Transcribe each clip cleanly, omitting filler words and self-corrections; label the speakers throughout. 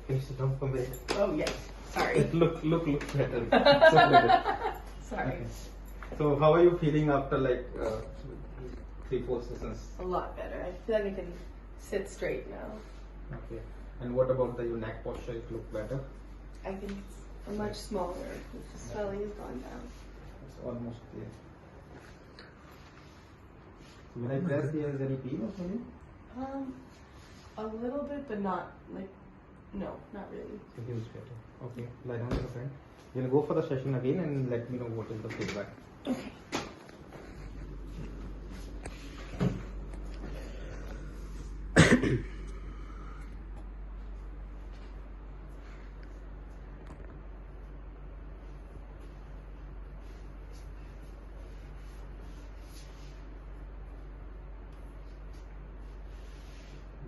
Speaker 1: Can you sit down for a minute?
Speaker 2: Oh, yes. Sorry.
Speaker 1: Look better. So better.
Speaker 2: Sorry.
Speaker 1: Okay. So how are you feeling after like 3-4 sessions?
Speaker 2: A lot better. I feel like I can sit straight now.
Speaker 1: Okay. And what about your neck posture? It look better?
Speaker 2: I think it's much smaller. The swelling has gone down.
Speaker 1: It's almost there. When I press here, is there any pain or something?
Speaker 2: A little bit, but not like, no, not really.
Speaker 1: It feels better. Okay, lie down, my friend. We'll go for the session again and let me know what is the feedback.
Speaker 2: Okay.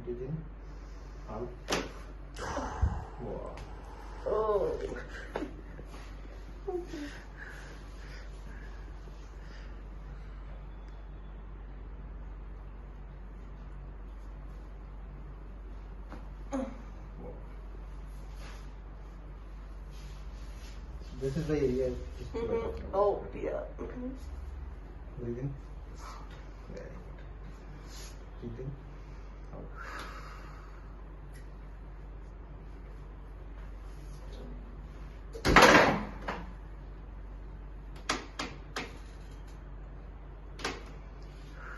Speaker 1: Breathe in, out. Wow.
Speaker 2: Oh.
Speaker 1: This is the area. Just to let us know.
Speaker 2: Oh, yeah.
Speaker 1: Breathe in. Very good. Breathe in. Out.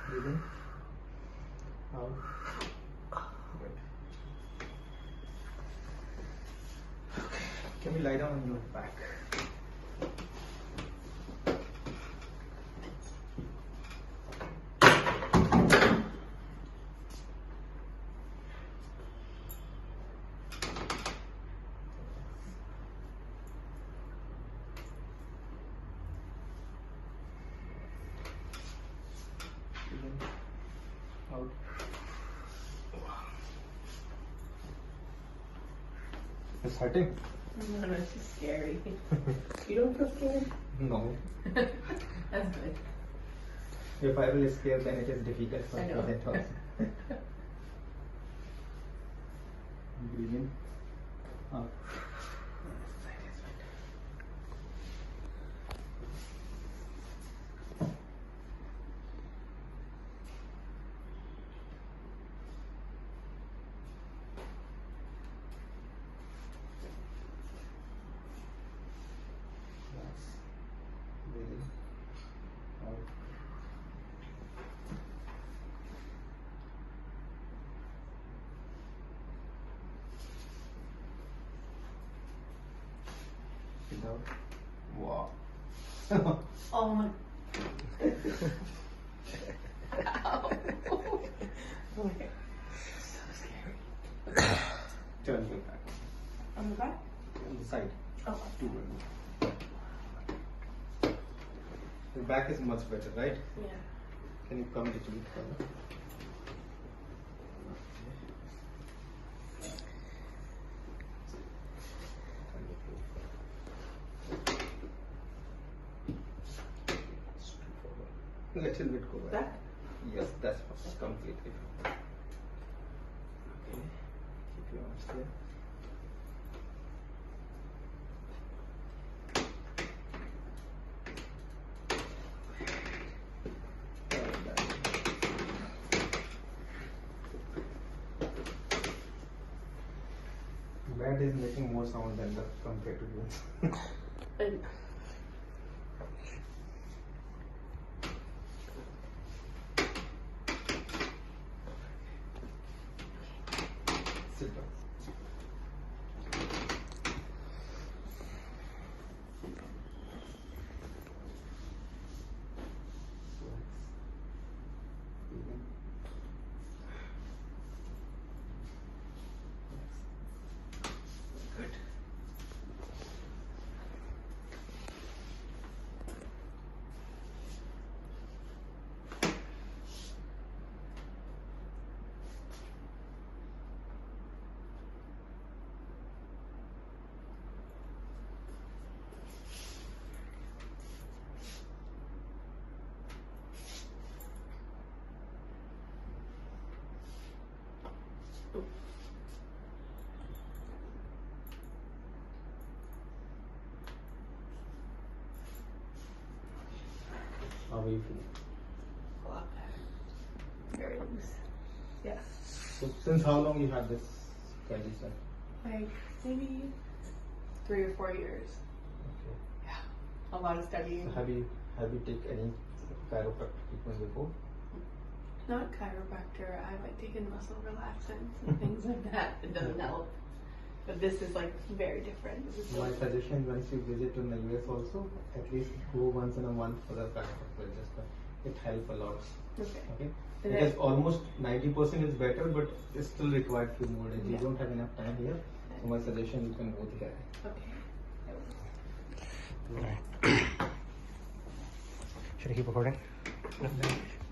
Speaker 1: Breathe in. Out. Good. Okay. Can we lie down on your back? Out. It's hurting?
Speaker 2: No, no, it's just scary. You don't feel scared?
Speaker 1: No.
Speaker 2: That's good.
Speaker 1: If I will scare, then it is difficult for
Speaker 2: I
Speaker 1: me
Speaker 2: know.
Speaker 1: that also. Breathe in. Out. Nice. Breathe in. Out. Breathe out. Wow.
Speaker 2: Oh my. Ow. Okay. So scary.
Speaker 1: Turn your back.
Speaker 2: On the back?
Speaker 1: On the side.
Speaker 2: Oh.
Speaker 1: Two. The back is much better, right?
Speaker 2: Yeah.
Speaker 1: Can you come a little bit further? Little bit go back.
Speaker 2: Back?
Speaker 1: Yes, that's completely fine. Okay, keep your arms there. Bed is making more sound than the compared to you.
Speaker 2: And
Speaker 1: Sit down. Good. do you feel?
Speaker 2: A lot better. Very loose. Yeah.
Speaker 1: So since how long you had this condition?
Speaker 2: Like maybe 3 or 4 years.
Speaker 1: Okay.
Speaker 2: Yeah. A lot of studying.
Speaker 1: So have you taken any chiropractic treatment before?
Speaker 2: Not chiropractor. I've like taken muscle relaxants and things like that. It doesn't help. But this is like very different. This is
Speaker 1: My
Speaker 2: so
Speaker 1: suggestion, once you visit in the US also, at least go once in a month for the chiropractor adjustment. It helps a lot.
Speaker 2: okay.
Speaker 1: Okay.
Speaker 2: Did
Speaker 1: It is
Speaker 2: it-
Speaker 1: almost 90% is better, but it's still required few more days. You
Speaker 2: Yeah.
Speaker 1: don't have enough time here. So my suggestion, you can go there.
Speaker 2: Okay.
Speaker 3: Should I keep recording?
Speaker 1: Okay.